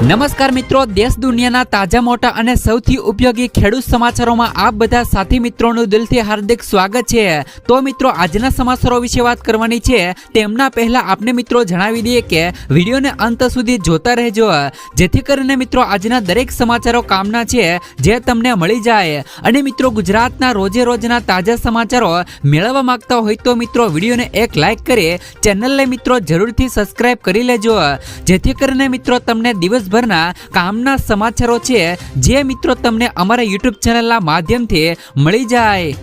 નમસ્કાર મિત્રો, દેશ દુનિયાના તાજા મોટા અને સૌથી ઉપયોગી ખેડૂત સમાચારોમાં આપ બધા સાથી મિત્રોનું દિલથી હાર્દિક સ્વાગત છે। તો મિત્રો, આજના સમાચારો વિશે વાત કરવાની છે તેમના પહેલા આપને મિત્રો જણાવી દઈએ કે વિડીયોને અંત સુધી જોતા રહેજો, જેથી કરીને મિત્રો આજના દરેક સમાચારો કામના છે જે તમને મળી જાય। અને મિત્રો, ગુજરાતના રોજે રોજના તાજા સમાચારો મેળવવા માંગતા હોય તો મિત્રો વિડીયોને એક લાઈક કરી ચેનલને મિત્રો જરૂરથી સબસ્ક્રાઇબ કરી લેજો, જેથી કરીને મિત્રો તમને દિવસભરના કામના સમાચારો છે જે મિત્રો તમને અમારા YouTube ચેનલના માધ્યમથી મળી જાય।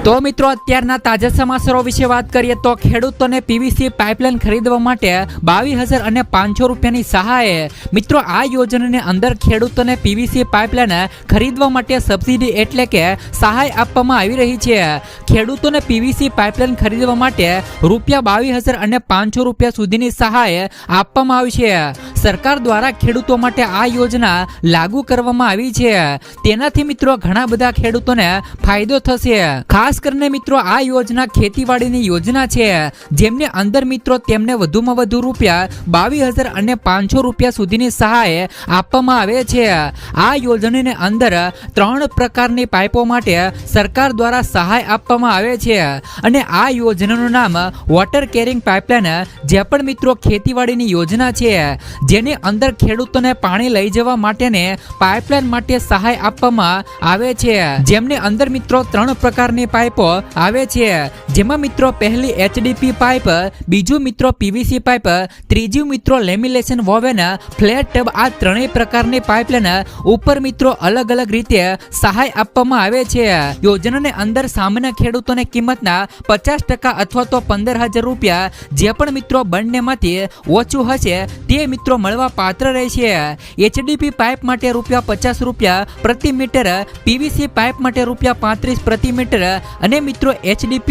તો મિત્રો, અત્યારના તાજા સમાચારો વિશે વાત કરીએ તો ખેડૂતોને પીવીસી પાઇપલાઇન ખરીદવા માટે 22,500 રૂપિયાની સહાય। મિત્રો, આ યોજનાની અંદર ખેડૂતોને પીવીસી પાઇપલાઇન ખરીદવા માટે સબસિડી એટલે કે સહાય આપવામાં આવી રહી છે। ખેડૂતોને પીવીસી પાઇપલાઇન ખરીદવા માટે ₹22,500 રૂપિયા સુધીની સહાય આપવામાં આવી છે। સરકાર દ્વારા ખેડૂતો માટે આ યોજના લાગુ કરવામાં આવી છે, તેનાથી મિત્રો ઘણા બધા ખેડૂતોને ફાયદો થશે। ખાસ કરીને મિત્રો આ યોજના ખેતીવાડીની યોજના છે, જેમની અંદર મિત્રો તેમને વધુમાં વધુ ₹22,500 રૂપિયા સુધીની સહાય આપવામાં આવે છે। આ યોજનાની અંદર 3 પ્રકારની પાઇપો માટે સરકાર દ્વારા સહાય આપવામાં આવે છે, અને આ યોજનાનું નામ વોટર કેરિંગ પાઇપલાઇન જે પણ મિત્રો ખેતીવાડીની યોજના છે, જેની અંદર ખેડૂતોને પાણી લઈ જવા માટેની પાઇપલાઇન માટે સહાય આપવામાં આવે છે, જેમની અંદર મિત્રો 3 પ્રકારની પાઇપો આવે છે, જેમાં મિત્રો પહેલી HDP પાઇપ, બીજું મિત્રો PVC પાઇપ, ત્રીજું મિત્રો લેમિનેશન વોવેન ફ્લેટ ટબ। આ ત્રણેય પ્રકારની પાઇપલાઇન ઉપર મિત્રો અલગ અલગ રીતે સહાય આપવામાં આવે છે। યોજનાની અંદર સામાન્ય ખેડૂતોને કિંમતના 50% અથવા તો 15,000 રૂપિયા જે પણ મિત્રો બંનેમાંથી ઓછું હશે તે મિત્રો મળવા પાત્ર રહેશે। HDP પાઇપ માટે ₹50 રૂપિયા પ્રતિ મીટર, PVC પાઇપ માટે ₹35 પ્રતિ મીટર, અને મિત્રો HDP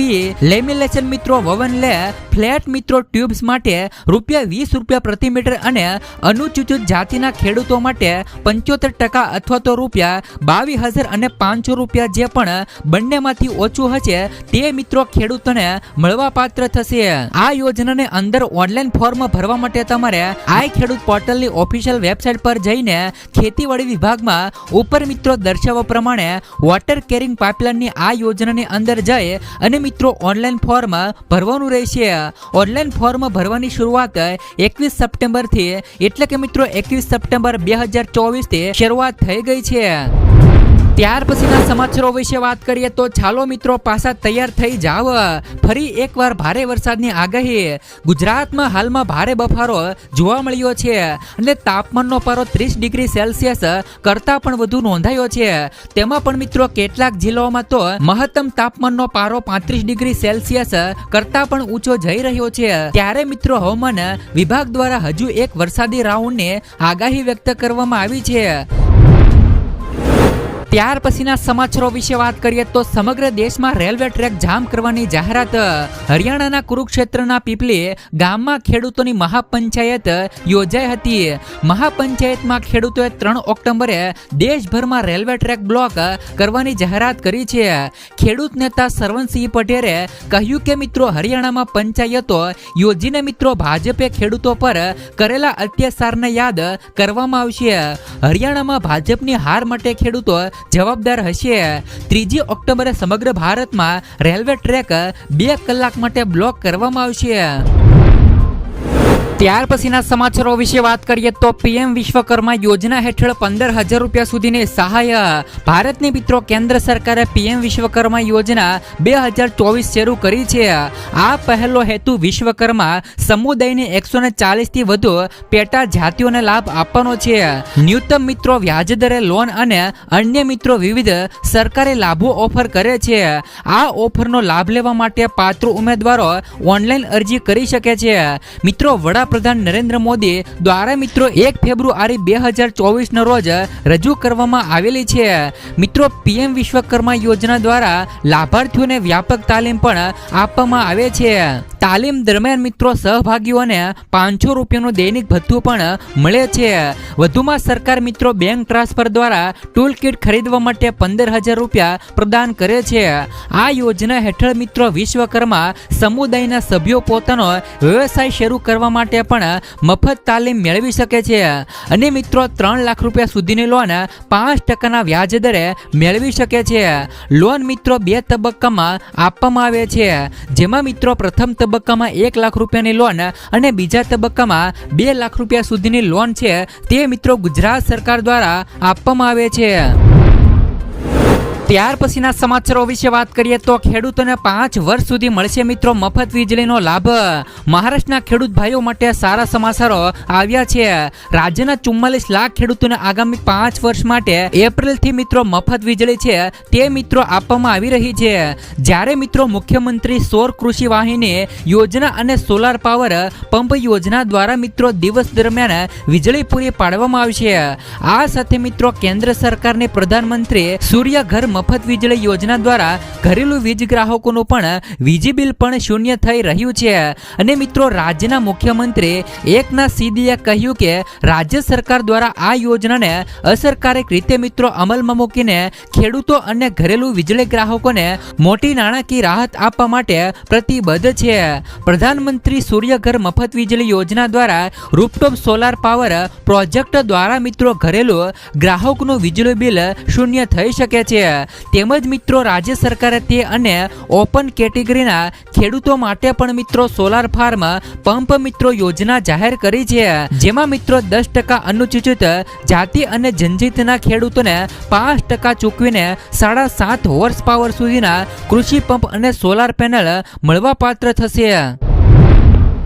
લેમિનેશન મિત્રો વવન લે ફ્લેટ મિત્રો ટ્યુબ્સ માટે ₹20 રૂપિયા પ્રતિ મીટર, અને અનુસૂચિત જાતિના ખેડૂતો માટે 75% અથવા તો ₹22,500 રૂપિયા જે પણ બંનેમાંથી ઓછું હશે તે મિત્રો ખેડૂતોને મળવા પાત્ર થશે। આ યોજનાની અંદર ઓનલાઈન ફોર્મ ભરવા માટે તમારે આઈ ખેડૂત પોર્ટલની ઓફિશિયલ વેબસાઇટ પર જઈને ખેતીવાડી વિભાગમાં ઉપર મિત્રો દર્શાવ્યા પ્રમાણે વોટર કેરિંગ પાઇપલાઇનની આ યોજનાની અંદર જઈ અને મિત્રો ઓનલાઈન ફોર્મ ભરવાનું રહેશે। ઓનલાઈન ફોર્મ ભરવાની શરૂઆત 21 સપ્ટેમ્બરથી એટલે કે મિત્રો 21 સપ્ટેમ્બર 2024 થી શરૂઆત થઈ ગઈ છે। ત્યાર પછીના સમાચારો વિશે વાત કરીએ તો ચાલો મિત્રો પાછા તૈયાર થઈ જાવ, ફરી એકવાર ભારે વરસાદની આગાહી। ગુજરાતમાં હાલમાં ભારે બફારો જોવા મળ્યો છે, અને તાપમાનનો પારો 30 ડિગ્રી સેલ્સિયસ કરતાં પણ વધુ નોંધાયો છે। તેમાં પણ મિત્રો કેટલાક જિલ્લાઓમાં તો મહત્તમ તાપમાનનો પારો 35 ડિગ્રી સેલ્સિયસ કરતાં પણ ઊંચો જઈ રહ્યો છે। ત્યારે મિત્રો હવામાન વિભાગ દ્વારા હજુ એક વરસાદી રાઉન્ડની આગાહી વ્યક્ત કરવામાં આવી છે। ત્યાર પછીના સમાચારો વિશે વાત કરીએ તો સમગ્ર દેશમાં રેલવે ટ્રેક જામ કરવાની જાહેરાત। હરિયાણાના કુરુક્ષેત્રના પીપલી ગામમાં ખેડૂતોની મહાપંચાયત યોજાઈ હતી। મહાપંચાયતમાં ખેડૂતોએ 3 ઓક્ટોબરે દેશભરમાં રેલવે ટ્રેક બ્લોક કરવાની જાહેરાત કરી છે। ખેડૂત નેતા સરવણસિંહ પટેલે કહ્યું કે મિત્રો હરિયાણામાં પંચાયતો યોજીને મિત્રો ભાજપે ખેડૂતો પર કરેલા અત્યાચારને યાદ કરવામાં આવશે। હરિયાણામાં ભાજપની હાર માટે ખેડૂતો જવાબદાર હશે। 3 ઓક્ટોબરે સમગ્ર ભારતમાં રેલવે ટ્રેક 2 કલાક માટે બ્લોક કરવામાં આવશે। ત્યાર પછીના સમાચારો વિશે વાત કરીએ તો PM વિશ્વકર્મા યોજના હેઠળ 15,000 રૂપિયા સુધીની સહાય। ભારતની મિત્રો કેન્દ્ર સરકારે PM વિશ્વકર્મા યોજના 2024 શરૂ કરી છે। આ પહેલો હેતુ વિશ્વકર્મા સમુદાયની 140 થી વધુ પેટા જાતિઓને લાભ આપવાનો છે। ન્યૂનતમ મિત્રો વ્યાજદરે લોન અને અન્ય મિત્રો વિવિધ સરકારી લાભો ઓફર કરે છે। આ ઓફરનો લાભ લેવા માટે પાત્ર ઉમેદવારો ઓનલાઈન અરજી કરી શકે છે। મિત્રો વડાપ્રધાન નરેન્દ્ર મોદી દ્વારા મિત્રો 1 ફેબ્રુઆરી 2024 રોજ રજૂ કરવામાં આવેલી છે। મિત્રો PM વિશ્વકર્મા યોજના દ્વારા લાભાર્થીઓને વ્યાપક તાલીમ પણ આપવામાં આવે છે। તાલીમ દરમિયાન મિત્રો સહભાગીઓને 500 રૂપિયાનું દૈનિક ભથ્થું પણ મળે છે। વધુમાં સરકાર મિત્રો બેંક ટ્રાન્સફર દ્વારા ટૂલ કિટ ખરીદવા માટે 15,000 રૂપિયા પ્રદાન કરે છે। આ યોજના હેઠળ મિત્રો વિશ્વકર્મા સમુદાયના સભ્યો પોતાનો વ્યવસાય શરૂ કરવા માટે માટે પણ મફત તાલીમ મેળવી શકે છે અને મિત્રો 3 લાખ રૂપિયા સુધીની લોન 5% વ્યાજ દરે મેળવી શકે છે. લોન મિત્રો 2 તબક્કામાં આપવામાં આવે છે, જેમાં મિત્રો પ્રથમ તબક્કામાં 1 લાખ રૂપિયાની લોન અને બીજા તબક્કામાં 2 લાખ રૂપિયા સુધીની લોન છે તે મિત્રો ગુજરાત સરકાર દ્વારા આપવામાં આવે છે. ત્યાર પછીના સમાચારો વિશે વાત કરીએ તો ખેડૂતોને 5 વર્ષ સુધી મળશે મિત્રો મફત વીજળીનો લાભ. મહારાષ્ટ્રના ખેડૂત ભાઈઓ માટે સારા સમાચારો આવ્યા છે. રાજ્યના 44 લાખ ખેડૂતોને આગામી 5 વર્ષ માટે એપ્રિલથી મિત્રો મફત વીજળી છે તે મિત્રો આપવામાં આવી રહી છે. જ્યારે મિત્રો મુખ્યમંત્રી સૌર કૃષિ વાહિની યોજના અને સોલાર પાવર પંપ યોજના દ્વારા મિત્રો દિવસ દરમિયાન વીજળી પૂરી પાડવામાં આવશે. આ સાથે મિત્રો કેન્દ્ર સરકારની પ્રધાનમંત્રી સૂર્ય ઘર મફત વીજળી યોજના દ્વારા ઘરેલું વીજ ગ્રાહકોનું પણ વીજ બિલ પણ શૂન્ય થઈ રહ્યું છે. અને મિત્રો રાજ્યના મુખ્યમંત્રી એકનાથ શિંદેએ કહ્યું કે રાજ્ય સરકાર દ્વારા આ યોજનાને અસરકારક રીતે મિત્રો અમલમાં મૂકીને ખેડૂતો અને ઘરેલું વીજળી ગ્રાહકોને મોટી નાણાકીય રાહત આપવા માટે પ્રતિબદ્ધ છે. પ્રધાનમંત્રી સૂર્ય ઘર મફત વીજળી યોજના દ્વારા રૂફટોપ સોલાર પાવર પ્રોજેક્ટ દ્વારા મિત્રો ઘરેલું ગ્રાહકનું વીજળી બિલ શૂન્ય થઈ શકે છે. તેમજ મિત્રો રાજ્ય સરકારે તે અને ઓપન કેટેગરીના ખેડૂતો માટે પણ મિત્રો સોલાર ફાર્મ પંપ મિત્રો યોજના જાહેર કરી છે, જેમાં મિત્રો 10% અનુસૂચિત જાતિ અને જનજાતિના ખેડૂતોને 5% ચૂકવીને 7.5 હોર્સ પાવર સુધીના કૃષિ પંપ અને સોલાર પેનલ મળવાપાત્ર થશે.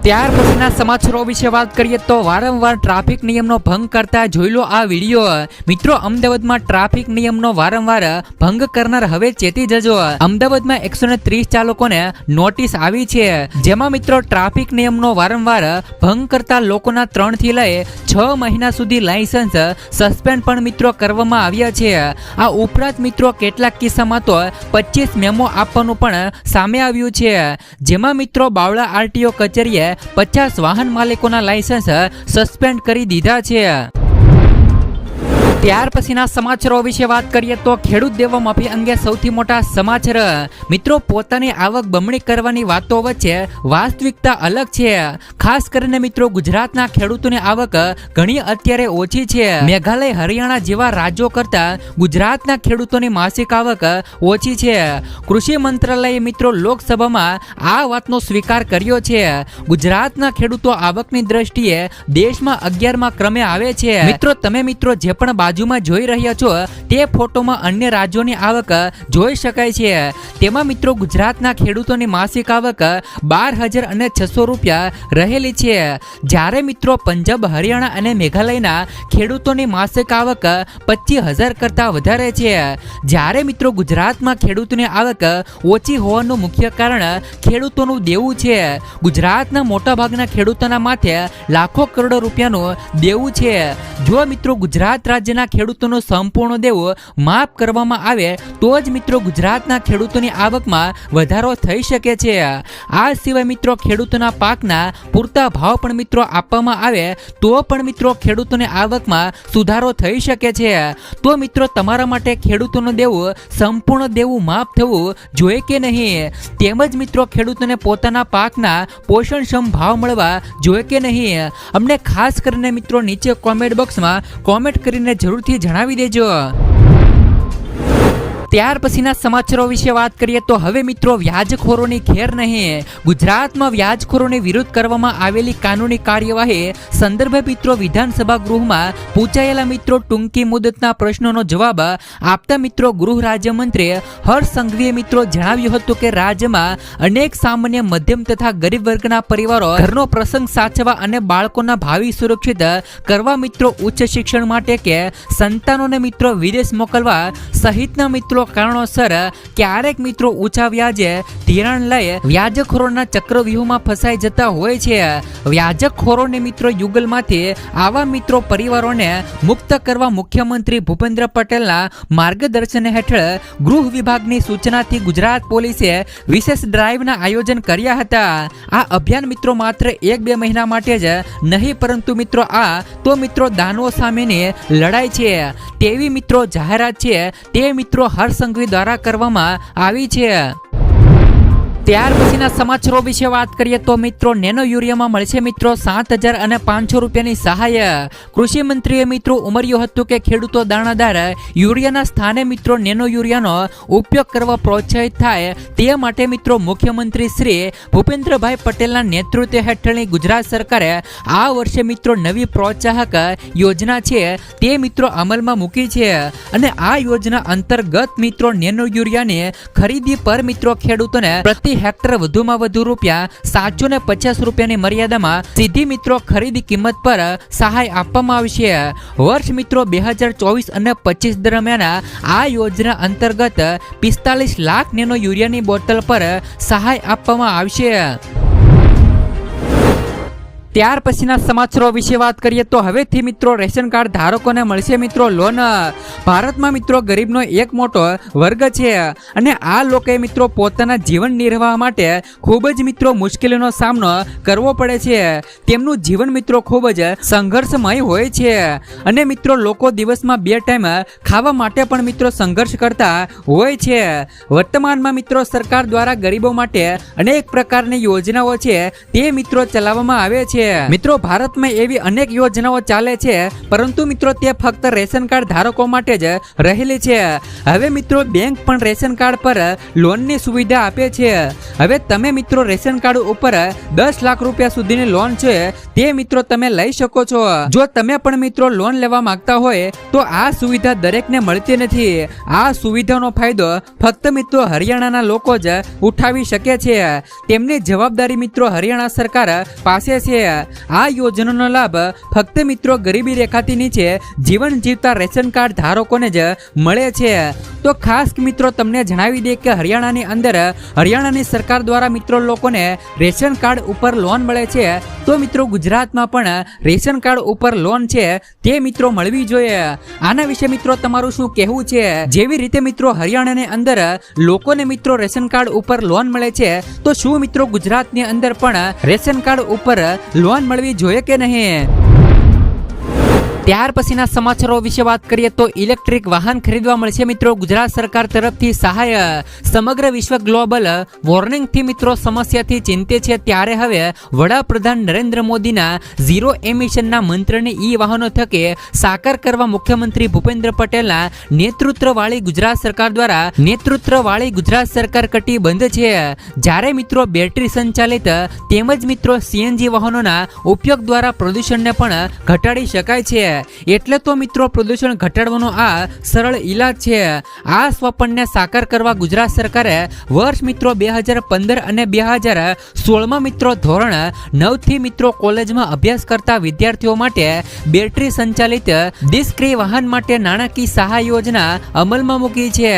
ત્યાર પછીના સમાચારો વિશે વાત કરીએ તો વારંવાર ટ્રાફિક નિયમનો ભંગ કરતા જોઈ લો આ વિડીયો. મિત્રો અમદાવાદમાં ટ્રાફિક નિયમનો વારંવાર ભંગ કરનાર હવે ચેતી જજો. અમદાવાદમાં 130 ચાલકોને નોટિસ આવી છે, જેમાં મિત્રો ટ્રાફિક નિયમનો વારંવાર ભંગ કરતા લોકોના 3 થી લઈ 6 મહિના સુધી લાયસન્સ સસ્પેન્ડ પણ મિત્રો કરવામાં આવ્યા છે. આ ઉપરાંત મિત્રો કેટલાક કિસ્સામાં તો 25 મેમો આપવાનું પણ સામે આવ્યું છે, જેમાં મિત્રો બાવળા આરટીઓ કચેરીએ 50 વાહન માલિકોના લાયસન્સ સસ્પેન્ડ કરી દીધા છે. ત્યાર પછીના સમાચારો વિશે વાત કરીએ તો ખેડૂત દેવા માફી અંગે સૌથી મોટા સમાચાર. મિત્રો પોતાની આવક બમણી કરવાની વાતો વચ્ચે વાસ્તવિકતા અલગ છે. ખાસ કરીને મિત્રો ગુજરાતના ખેડૂતોની આવક ઘણી અત્યારે ઓછી છે. મેઘાલય, હરિયાણા જેવા રાજ્યો કરતા ગુજરાતના ખેડૂતોની માસિક આવક ઓછી છે. કૃષિ મંત્રાલયે મિત્રો લોકસભામાં આ વાતનો સ્વીકાર કર્યો છે. ગુજરાતના ખેડૂતો આવકની દ્રષ્ટિએ દેશમાં 11મા ક્રમે આવે છે. મિત્રો તમે મિત્રો જે પણ બાજુમાં જોઈ રહ્યા છો તે ફોટોમાં અન્ય રાજ્યોની આવક જોઈ શકાય છે. તેમાં મિત્રો ગુજરાતના ખેડૂતોની માસિક આવક 12,600 રૂપિયા રહેલી છે, જ્યારે મિત્રો પંજાબ, હરિયાણા અને મેઘાલયના ખેડૂતોની માસિક આવક 25,000 કરતાં વધારે છે. જ્યારે મિત્રો ગુજરાતમાં ખેડૂતોની આવક ઓછી હોવાનું મુખ્ય કારણ ખેડૂતોનું દેવું છે. ગુજરાતના મોટાભાગના ખેડૂતોના માથે લાખો કરોડો રૂપિયાનું દેવું છે. જો મિત્રો ગુજરાત રાજ્યના ખેડૂતોનું સંપૂર્ણ દેવું માફ કરવામાં આવે તો જ મિત્રો ગુજરાતના ખેડૂતોની આવકમાં વધારો થઈ શકે છે. આ સિવાય મિત્રો ખેડૂતોના પાકના પૂરતા ભાવ પણ મિત્રો આપવામાં આવે તો પણ મિત્રો ખેડૂતોની આવકમાં સુધારો થઈ શકે છે. તો મિત્રો તમારા માટે ખેડૂતોનું દેવું સંપૂર્ણ દેવું માફ થવું જોઈએ કે નહીં, તેમજ મિત્રો ખેડૂતોને પોતાના પાકના પોષણક્ષમ ભાવ મળવા જોઈએ કે નહીં, અમને ખાસ કરીને મિત્રો નીચે કોમેન્ટ બોક્સમાં કોમેન્ટ કરીને જરૂરથી જણાવી દેજો. ત્યાર પછીના સમાચારો વિશે વાત કરીએ તો હવે મિત્રો વ્યાજખોરોની ખેર નહીં. ગુજરાતમાં વ્યાજખોરોની વિરુદ્ધ કરવામાં આવેલી કાનૂની કાર્યવાહી સંદર્ભે મિત્રો વિધાનસભા ગૃહમાં પૂછાયેલા મિત્રો ટૂંકી મુદતના પ્રશ્નોનો જવાબ આપતા મિત્રો ગૃહ રાજ્યમંત્રી હર્ષ સંઘવીએ મિત્રો જણાવ્યું હતું કે રાજ્યમાં અનેક સામાન્ય, મધ્યમ તથા ગરીબ વર્ગના પરિવારો ઘરનો પ્રસંગ સાચવવા અને બાળકોના ભાવિ સુરક્ષિત કરવા મિત્રો ઉચ્ચ શિક્ષણ માટે કે સંતાનોને મિત્રો વિદેશ મોકલવા સહિતના મિત્રો કારણોસર ક્યારેક મિત્રો ઊંચા વ્યાજે ધિરાણ લઈ વ્યાજખોરોના ચક્રવ્યૂહમાં ફસાઈ જતા હોય છે. વ્યાજખોરોને મિત્રો યુગલમાંથી આવા મિત્રો પરિવારોને મુક્ત કરવા મુખ્યમંત્રી ભૂપેન્દ્ર પટેલના માર્ગદર્શન હેઠળ ગૃહ વિભાગની સૂચનાથી ગુજરાત પોલીસે વિશેષ ડ્રાઈવના આયોજન કર્યા હતા. આ અભિયાન મિત્રો માત્ર 1-2 મહિના માટે જ નહીં, પરંતુ મિત્રો આ તો મિત્રો દાનવો સામેની લડાઈ છે તેવી મિત્રો જાહેરાત છે તે મિત્રો હર્ષ સંઘવી દ્વારા કરવામાં આવી છે. ત્યાર પછીના સમાચારો વિશે વાત કરીએ તો મિત્રો નેનો યુરિયામાં મળશે મિત્રો 7,500 રૂપિયાની સહાય. કૃષિ મંત્રીએ મિત્રો ઉમેર્યું હતું કે ખેડૂતો દાણાદાર યુરિયાના સ્થાને મિત્રો નેનો યુરિયાનો ઉપયોગ કરવા પ્રોત્સાહિત થાય તે માટે મિત્રો મુખ્યમંત્રી શ્રી ભૂપેન્દ્રભાઈ પટેલના નેતૃત્વ હેઠળની ગુજરાત સરકારે આ વર્ષે મિત્રો નવી પ્રોત્સાહક યોજના છે તે મિત્રો અમલમાં મૂકી છે અને આ યોજના અંતર્ગત મિત્રો નેનો યુરિયાની ખરીદી પર મિત્રો ખેડૂતોને પ્રતિ હેક્ટર વધુમાં વધુ રૂપિયા 750 રૂપિયાની મર્યાદામાં સીધી મિત્રો ખરીદી કિંમત પર સહાય આપવામાં આવશે. વર્ષ મિત્રો 2024 અને 25 દરમિયાન આ યોજના અંતર્ગત 45 લાખ નેનો યુરિયાની બોટલ પર સહાય આપવામાં આવશે. ત્યાર પછીના સમાચારો વિશે વાત કરીએ તો હવેથી મિત્રો રેશન કાર્ડ ધારકોને મળશે મિત્રો લોન. ભારતમાં મિત્રો ગરીબનો એક મોટો વર્ગ છે અને આ લોકોએ મિત્રો પોતાના જીવન નિર્વાહ માટે ખૂબ જ મિત્રો મુશ્કેલીનો સામનો કરવો પડે છે. તેમનું જીવન મિત્રો ખૂબ જ સંઘર્ષમય હોય છે અને મિત્રો લોકો દિવસમાં 2 ટાઈમ ખાવા માટે પણ મિત્રો સંઘર્ષ કરતા હોય છે. વર્તમાનમાં મિત્રો સરકાર દ્વારા ગરીબો માટે અનેક પ્રકારની યોજનાઓ છે તે મિત્રો ચલાવવામાં આવે છે. મિત્રો ભારતમાં એવી અનેક યોજનાઓ ચાલે છે પરંતુ મિત્રો તે ફક્ત રેશન કાર્ડ ધારકો માટે જ રહેલી છે. હવે મિત્રો બેંક પણ રેશન કાર્ડ પર લોનની સુવિધા આપે છે. હવે તમે મિત્રો રેશન કાર્ડ ઉપર 10 લાખ રૂપિયા સુધીની લોન છે તે મિત્રો તમે લઈ શકો છો. જો તમે પણ મિત્રો લોન લેવા માંગતા હોય તો આ સુવિધા દરેકને મળતી નથી. આ સુવિધાનો ફાયદો ફક્ત મિત્રો હરિયાણાના લોકો જ ઉઠાવી શકે છે. તેમની જવાબદારી મિત્રો હરિયાણા સરકાર પાસે છે. આ યોજનાનો લાભ ફક્ત મિત્રો ગરીબી રેખાથી નીચે જીવન જીવતા રેશન કાર્ડ ધારકોને જ મળે છે. તો ખાસ મિત્રો તમને જણાવી દે કે હરિયાણાની અંદર હરિયાણાની સરકાર દ્વારા મિત્રો લોકોને રેશન કાર્ડ ઉપર લોન મળે છે તો મિત્રો ગુજરાતમાં પણ રેશન કાર્ડ ઉપર લોન છે તે મિત્રો મળવી જોઈએ. આના વિશે મિત્રો તમારું શું કહેવું છે? જેવી રીતે મિત્રો હરિયાણાની અંદર લોકોને મિત્રો રેશન કાર્ડ ઉપર લોન મળે છે તો શું મિત્રો ગુજરાતની અંદર પણ રેશન કાર્ડ ઉપર લોન મળવી જોઈએ કે નહીં? ત્યાર પછીના સમાચારો વિશે વાત કરીએ તો ઇલેક્ટ્રિક વાહન ખરીદવા મળશે મિત્રો ગુજરાત સરકાર તરફથી સહાય. સમગ્ર વિશ્વ ગ્લોબલ વોર્મિંગથી મિત્રો સમસ્યાથી ચિંતિત છે ત્યારે હવે વડાપ્રધાન નરેન્દ્ર મોદીના ઝીરો એમિશનના મંત્રને ઈ વાહનો થકે સાકાર કરવા મુખ્યમંત્રી ભૂપેન્દ્ર પટેલના નેતૃત્વવાળી ગુજરાત સરકાર કટિબદ્ધ છે. જ્યારે મિત્રો બેટરી સંચાલિત તેમજ મિત્રો સીએનજી વાહનોના ઉપયોગ દ્વારા પ્રદૂષણને પણ ઘટાડી શકાય છે. એટલે તો મિત્રો પ્રદૂષણ ઘટાડવાનો આ સરળ ઈલાજ છે. આ સ્વપ્નને સાકાર કરવા ગુજરાત સરકારે વર્ષ મિત્રો 2015 અને 2016માં મિત્રો ધોરણ 9 થી મિત્રો કોલેજમાં અભ્યાસ કરતા વિદ્યાર્થીઓ માટે બેટરી સંચાલિત દ્વિચક્રીય વાહન માટે નાણાકીય સહાય યોજના અમલમાં મૂકી છે.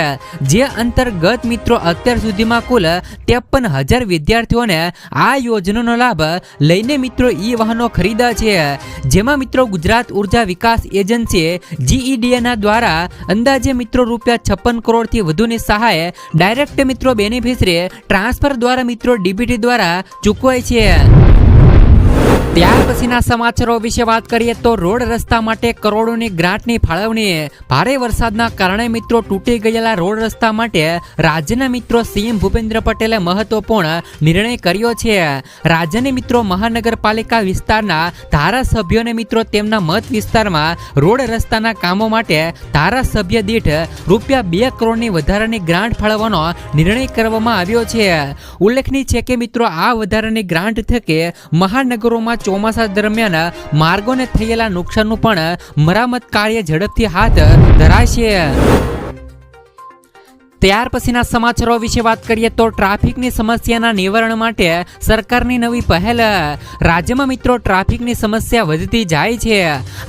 જે અંતર્ગત મિત્રો અત્યાર સુધીમાં કુલ 53,000 વિદ્યાર્થીઓને આ યોજનાનો લાભ લઈને મિત્રો ઈ વાહનો ખરીદ્યા છે. જેમાં મિત્રો ગુજરાત ઉર્જા વિકાસ એજન્સી GEDA દ્વારા અંદાજે મિત્રો ₹56 કરોડથી વધુની સહાય ડાયરેક્ટ મિત્રો બેનિફિશરી ટ્રાન્સફર દ્વારા મિત્રો DBT દ્વારા ચૂકવાય છે. ત્યાર પછીના સમાચારો વિશે વાત કરીએ તો રોડ રસ્તા માટે કરોડોની ગ્રાન્ટની ફાળવણી. ભારે વરસાદના કારણે મિત્રો તૂટી ગયેલા રોડ રસ્તા માટે રાજ્યના મિત્રો સીએમ ભૂપેન્દ્ર પટેલે મહત્વપૂર્ણ નિર્ણય કર્યો છે. રાજ્યની મિત્રો મહાનગરપાલિકા વિસ્તારના ધારાસભ્યોને મિત્રો તેમના મત વિસ્તારમાં રોડ રસ્તાના કામો માટે ધારાસભ્ય દીઠ ₹2 કરોડની વધારાની ગ્રાન્ટ ફાળવવાનો નિર્ણય કરવામાં આવ્યો છે. ઉલ્લેખનીય છે કે મિત્રો આ વધારાની ગ્રાન્ટ થકે મહાનગરોમાં ચોમાસા દરમિયાન માર્ગોને થયેલા નુકસાનનું પણ મરામત કાર્ય ઝડપથી હાથ ધરાશે. ત્યાર પછીના સમાચારો વિશે વાત કરીએ તો ટ્રાફિકની સમસ્યાના નિવારણ માટે સરકારની નવી પહેલ. રાજ્યમાં મિત્રો ટ્રાફિકની સમસ્યા વધતી જાય છે.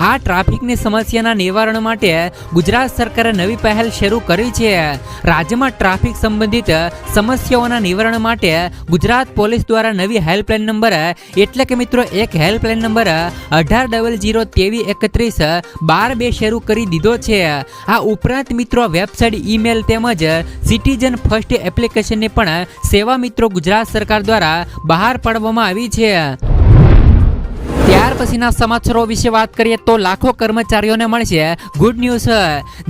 આ ટ્રાફિકની સમસ્યાના નિવારણ માટે ગુજરાત સરકારે નવી પહેલ શરૂ કરી છે. રાજ્યમાં ટ્રાફિક સંબંધિત સમસ્યાઓના નિવારણ માટે ગુજરાત પોલીસ દ્વારા નવી હેલ્પલાઇન નંબર એટલે કે મિત્રો એક હેલ્પલાઇન નંબર 1800233112 શરૂ કરી દીધો છે. આ ઉપરાંત મિત્રો વેબસાઇટ, ઈમેલ તેમજ સિટીઝન ફર્સ્ટ એપ્લિકેશનની પણ સેવા મિત્રો ગુજરાત સરકાર દ્વારા બહાર પાડવામાં આવી છે. ત્યાર પછીના સમાચારો વિશે વાત કરીએ તો લાખો કર્મચારીઓને મળશે ગુડ ન્યૂઝ.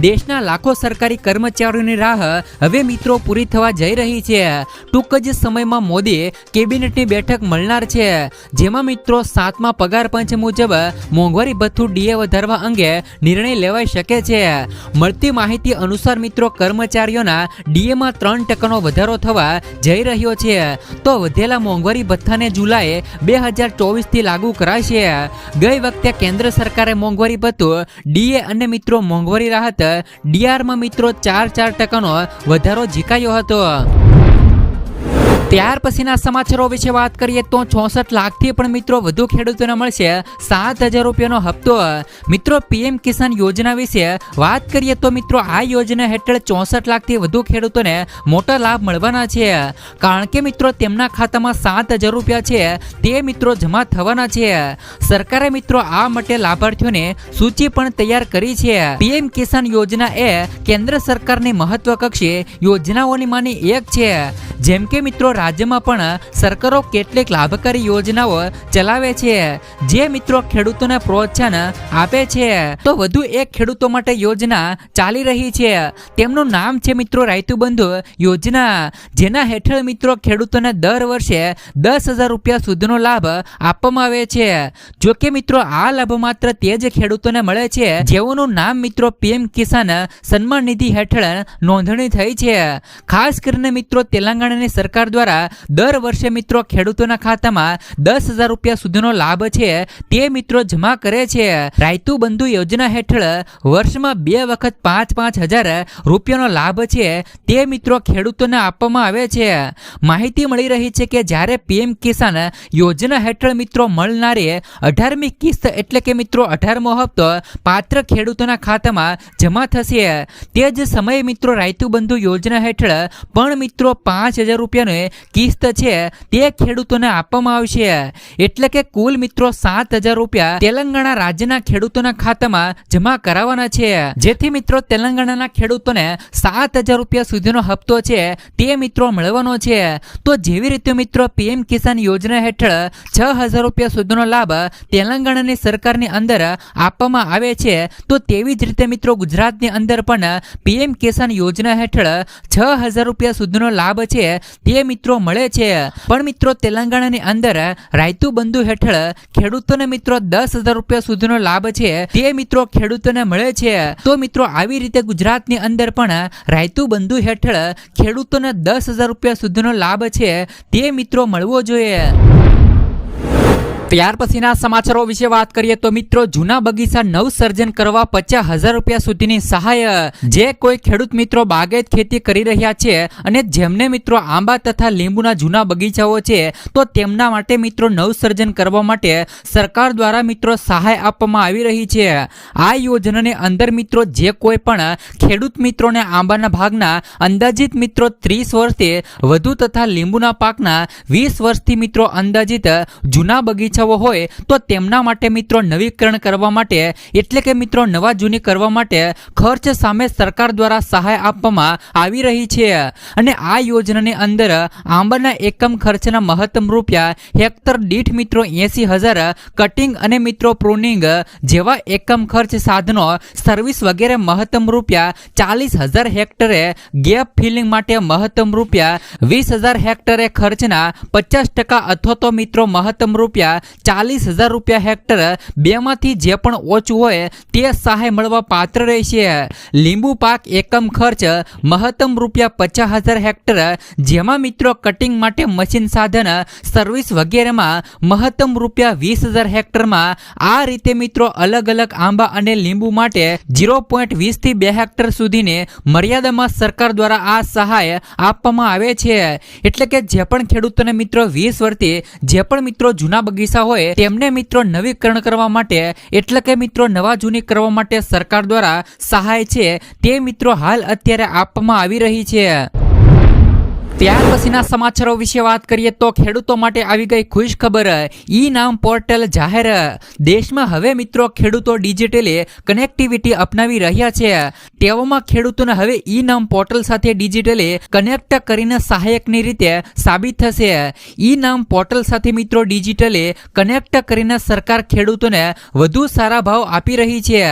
દેશના લાખો સરકારી કર્મચારીઓની રાહ હવે મિત્રો પૂરી થવા જઈ રહી છે. ટૂંક જ સમયમાં મોદી કેબિનેટની બેઠક મળનાર છે, જેમાં મિત્રો 7મા પગાર પંચ મુજબ મોંઘવારી ભથ્થું ડીએ વધારવા અંગે નિર્ણય લેવાઈ શકે છે. મળતી માહિતી અનુસાર મિત્રો કર્મચારીઓના ડીએમાં 3% વધારો થવા જઈ રહ્યો છે. તો વધેલા મોંઘવારી ભથ્થાને જુલાઈ 2024થી લાગુ કરાશે. ગઈ વખતે કેન્દ્ર સરકારે મોંઘવારી ભથ્થું ડીએ અને મિત્રો મોંઘવારી રાહત ડીઆરમાં મિત્રો 4% વધારો ઝીકાયો હતો. ત્યાર પછીના સમાચારો વિશે વાત કરીએ તો 64 લાખથી પણ મિત્રો વધુ ખેડૂતોને મળશે 7,000 રૂપિયાનો હપ્તો. મિત્રો પીએમ કિસાન યોજના વિશે વાત કરીએ તો મિત્રો આ યોજના હેઠળ 64 લાખથી વધુ ખેડૂતોને મોટા લાભ મળવાના છે, કારણ કે મિત્રો તેમના ખાતામાં 7,000 રૂપિયા છે તે મિત્રો જમા થવાના છે. સરકારે મિત્રો આ માટે લાભાર્થીઓની સૂચિ પણ તૈયાર કરી છે. પીએમ કિસાન યોજના એ કેન્દ્ર સરકારની મહત્વાકાંક્ષી યોજનાઓમાંની એક છે. જેમ કે મિત્રો રાજ્યમાં પણ સરકારો કેટલીક લાભકારી યોજનાઓ ચલાવે છે, જે મિત્રો ખેડૂતોને પ્રોત્સાહન આપે છે. તો વધુ એક ખેડૂતો માટે યોજના ચાલી રહી છે, તેમનું નામ છે મિત્રો રાયતુ બંધુ યોજના, જેના હેઠળ મિત્રો ખેડૂતોને દર વર્ષે 10,000 રૂપિયા સુધીનો લાભ આપવામાં આવે છે. જો કે મિત્રો આ લાભ માત્ર તે જ ખેડૂતોને મળે છે જેઓનું નામ મિત્રો પીએમ કિસાન સન્માન નિધિ હેઠળ નોંધણી થઈ છે. ખાસ કરીને મિત્રો તેલંગાણાની સરકાર દ્વારા દર વર્ષે મિત્રો ખેડૂતોના ખાતામાં 10,000 રૂપિયા સુધીનો લાભ છે તે મિત્રો જમા કરે છે. રાયતુ બંધુ યોજના હેઠળ વર્ષમાં 2 વખત 5,000 રૂપિયાનો લાભ છે તે મિત્રો ખેડૂતોને આપવામાં આવે છે. માહિતી મળી રહી છે કે જ્યારે પીએમ કિસાન યોજના હેઠળ મિત્રો મળનારી 18મી કિસ્ત એટલે કે મિત્રો 18મો હપ્તો પાત્ર ખેડૂતોના ખાતામાં જમા થશે, તે જ સમયે મિત્રો રાયતુ બંધુ યોજના હેઠળ પણ મિત્રો 5,000 રૂપિયાની કિસ્ત છે તે ખેડૂતોને આપવામાં આવશે. એટલે કે કુલ મિત્રો 7,000 રૂપિયા તેલંગાણા રાજ્યના ખેડૂતોના ખાતામાં જમા કરાવવાના છે, જેથી મિત્રો તેલંગાણાના ખેડૂતોને 7,000 રૂપિયા સુધીનો હપ્તો છે તે મિત્રો મળવાનો છે. તો જેવી રીતે મિત્રો પીએમ કિસાન યોજના હેઠળ 6,000 રૂપિયા સુધીનો લાભ તેલંગાણાની સરકારની અંદર આપવામાં આવે છે, તો તેવી જ રીતે મિત્રો ગુજરાતની અંદર પણ પીએમ કિસાન યોજના હેઠળ 6,000 રૂપિયા સુધીનો લાભ છે તે મિત્રો મળે છે. પણ મિત્રો તેલંગાણાની અંદર રાયતુ બંધુ હેઠળ ખેડૂતોને મિત્રો 10,000 રૂપિયા સુધીનો લાભ છે તે મિત્રો ખેડૂતોને મળે છે. તો મિત્રો આવી રીતે ગુજરાતની અંદર પણ રાયતુ બંધુ હેઠળ ખેડૂતોને 10,000 રૂપિયા સુધીનો લાભ છે તે મિત્રો મળવો જોઈએ. ત્યાર પછીના સમાચારો વિશે વાત કરીએ તો મિત્રો જૂના બગીચા નવસર્જન કરવા 50,000 રૂપિયા સુધીની સહાય. જે કોઈ ખેડૂત મિત્રો બાગાયત ખેતી કરી રહ્યા છે અને જેમને મિત્રો આંબા તથા લીંબુના જૂના બગીચાઓ છે, તો તેમના માટે મિત્રો નવસર્જન કરવા માટે સરકાર દ્વારા મિત્રો સહાય આપવામાં આવી રહી છે. આ યોજનાની અંદર મિત્રો જે કોઈ પણ ખેડૂત મિત્રોને આંબાના ભાગના અંદાજિત મિત્રો 30 વર્ષથી વધુ તથા લીંબુના પાકના 20 વર્ષથી મિત્રો અંદાજિત જૂના બગીચા હોય તો તેમના માટે મિત્રો નવીકરણ કરવા માટે એટલે કે મિત્રો નવા જૂની કરવા માટે ખર્ચ સામે સરકાર દ્વારા સહાય આપવામાં આવી રહી છે. અને આ યોજનાની અંદર આંબાના એકમ ખર્ચના મહત્તમ રૂપિયા હેક્ટર દીઠ મિત્રો 80,000, કટિંગ અને મિત્રો પ્રૂનિંગ જેવા એકમ ખર્ચ સાધનો સર્વિસ વગેરે મહત્તમ રૂપિયા 40,000 હેક્ટરે, ગેપ ફિલિંગ માટે મહત્તમ રૂપિયા 20,000 હેક્ટરે ખર્ચના 50% અથવા તો મિત્રો મહત્તમ રૂપિયા 40,000 રૂપિયા હેક્ટર, બેમાંથી જે પણ ઓછું હોય તે સહાય મળવા પાત્ર રહેશે. લીંબુ પાક એકમ ખર્ચ મહત્તમ રૂપિયા 50,000 હેક્ટર, જેમાં મિત્રો કટિંગ માટે મશીન સાધન સર્વિસ વગેરેમાં મહત્તમ રૂપિયા 20,000 હેક્ટરમાં. આ રીતે મિત્રો અલગ અલગ આંબા અને લીંબુ માટે 0.20 થી 2 હેક્ટર સુધીની મર્યાદામાં સરકાર દ્વારા આ સહાય આપવામાં આવે છે. એટલે કે જે પણ ખેડૂતોને મિત્રો 20 વર્ષથી જે પણ મિત્રો જૂના બગીચા હોય તેમને મિત્રો નવીકરણ કરવા માટે એટલે કે મિત્રો નવા જૂની કરવા માટે સરકાર દ્વારા સહાય છે તે મિત્રો હાલ અત્યારે આપવામાં આવી રહી છે. ત્યાર પછીના સમાચારો વિશે વાત કરીએ તો ખેડૂતો માટે આવી ગઈ ખુશ ખબર, ઈ નામ પોર્ટલ જાહેર. દેશમાં હવે મિત્રો ખેડૂતો ડિજિટલી કનેક્ટિવિટી અપનાવી રહ્યા છે. તેવામાં ખેડૂતોને હવે ઈ નામ પોર્ટલ સાથે ડિજિટલી કનેક્ટ કરીને સહાયકની રીતે સાબિત થશે. ઈ નામ પોર્ટલ સાથે મિત્રો ડિજિટલી કનેક્ટ કરીને સરકાર ખેડૂતોને વધુ સારા ભાવ આપી રહી છે.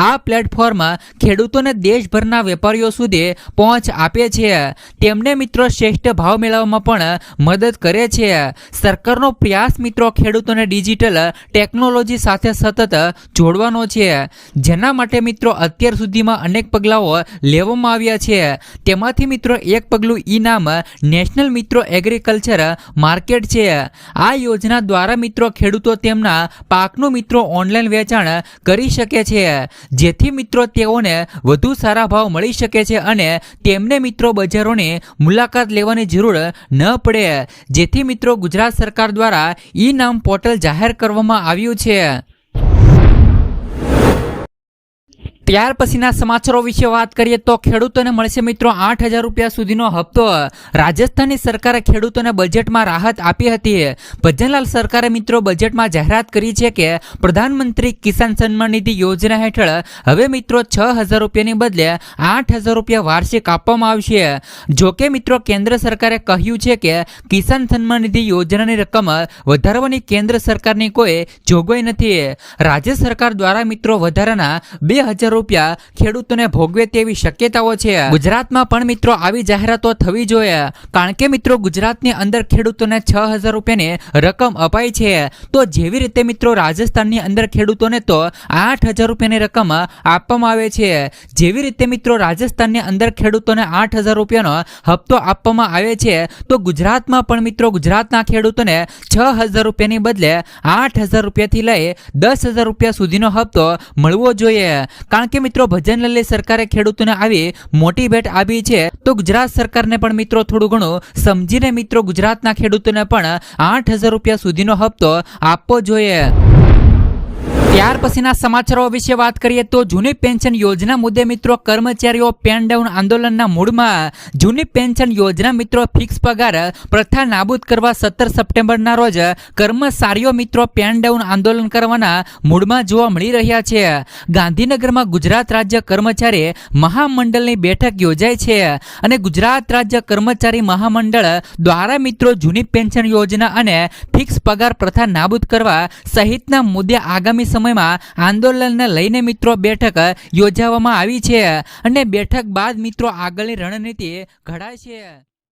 આ પ્લેટફોર્મ ખેડૂતોને દેશભરના વેપારીઓ સુધી પહોંચ આપે છે. તેમને મિત્રો શ્રેષ્ઠ ભાવ મેળવવામાં પણ મદદ કરે છે. સરકારનો પ્રયાસ મિત્રો ખેડૂતોને ડિજિટલ ટેકનોલોજી સાથે સતત જોડવાનો છે, જેના માટે મિત્રો અત્યાર સુધીમાં અનેક પગલાઓ લેવામાં આવ્યા છે. તેમાંથી મિત્રો એક પગલું ઈ નામ નેશનલ મિત્રો એગ્રીકલ્ચર માર્કેટ છે. આ યોજના દ્વારા મિત્રો ખેડૂતો તેમના પાકનું મિત્રો ઓનલાઈન વેચાણ કરી શકે છે, જેથી મિત્રો તેઓને વધુ સારા ભાવ મળી શકે છે અને તેમને મિત્રો બજારોની મુલાકાત લેવાની જરૂર ન પડે, જેથી મિત્રો ગુજરાત સરકાર દ્વારા ઈ નામ પોર્ટલ જાહેર કરવામાં આવ્યું છે. ત્યાર પછીના સમાચારો વિશે વાત કરીએ તો ખેડૂતોને મળશે મિત્રો 8,000 રૂપિયા સુધીનો હપ્તો. રાજસ્થાનની સરકારે ખેડૂતોને બજેટમાં રાહત આપી હતી. ભજનલાલ સરકારે મિત્રો બજેટમાં જાહેરાત કરી છે કે પ્રધાનમંત્રી કિસાન સન્માન નિધિ યોજના હેઠળ હવે મિત્રો 6,000 રૂપિયાની બદલે 8,000 રૂપિયા વાર્ષિક આપવામાં આવશે. જોકે મિત્રો કેન્દ્ર સરકારે કહ્યું છે કે કિસાન સન્માન નિધિ યોજનાની રકમ વધારવાની કેન્દ્ર સરકારની કોઈ જોગવાઈ નથી. રાજ્ય સરકાર દ્વારા મિત્રો વધારાના 2,000 રૂપિયા ખેડૂતોને ભોગવે તેવી શક્યતાઓ છે. ગુજરાતમાં પણ મિત્રો આવી જાહેરાતો થવી જોઈએ, કારણ કે મિત્રો ગુજરાતની અંદર ખેડૂતોને 6,000 રૂપિયાની રકમ અપાય છે. તો જેવી રીતે મિત્રો રાજસ્થાનની અંદર ખેડૂતોને તો 8,000 રૂપિયાની રકમ આપવામાં આવે છે, જેવી રીતે મિત્રો રાજસ્થાનની અંદર ખેડૂતોને 8,000 રૂપિયાનો હપ્તો આપવામાં આવે છે, તો ગુજરાતમાં પણ મિત્રો ગુજરાતના ખેડૂતોને 6,000 રૂપિયાની બદલે 8,000 રૂપિયાથી લઈ 10,000 રૂપિયા સુધીનો હપ્તો મળવો જોઈએ. કારણ કે મિત્રો ભજનલાલની સરકારે ખેડૂતોને આવી મોટી ભેટ આપી છે, તો ગુજરાત સરકારને પણ મિત્રો થોડું ઘણું સમજીને મિત્રો ગુજરાતના ખેડૂતોને પણ 8,000 રૂપિયા સુધીનો હપ્તો આપવો જોઈએ. ત્યાર પછીના સમાચારો વિશે વાત કરીએ તો જૂની પેન્શન યોજના મુદ્દે મિત્રો કર્મચારીઓ પેન ડાઉન આંદોલનના મૂડમાં. જૂની પેન્શન યોજના મિત્રો ફિક્સ પગાર પ્રથા નાબૂદ કરવા 17 સપ્ટેમ્બરના રોજ કર્મચારીઓ મિત્રો પેન ડાઉન આંદોલન કરવાના મૂડમાં જોવા મળી રહ્યા છે. ગાંધીનગરમાં ગુજરાત રાજ્ય કર્મચારી મહામંડળની બેઠક યોજાઈ છે અને ગુજરાત રાજ્ય કર્મચારી મહામંડળ દ્વારા મિત્રો જૂની પેન્શન યોજના અને ફિક્સ પગાર પ્રથા નાબૂદ કરવા સહિતના મુદ્દે આગામી સમયમાં આંદોલનને લઈને મિત્રો બેઠક યોજવામાં આવી છે અને બેઠક બાદ મિત્રો આગળની રણનીતિ ઘડાય છે.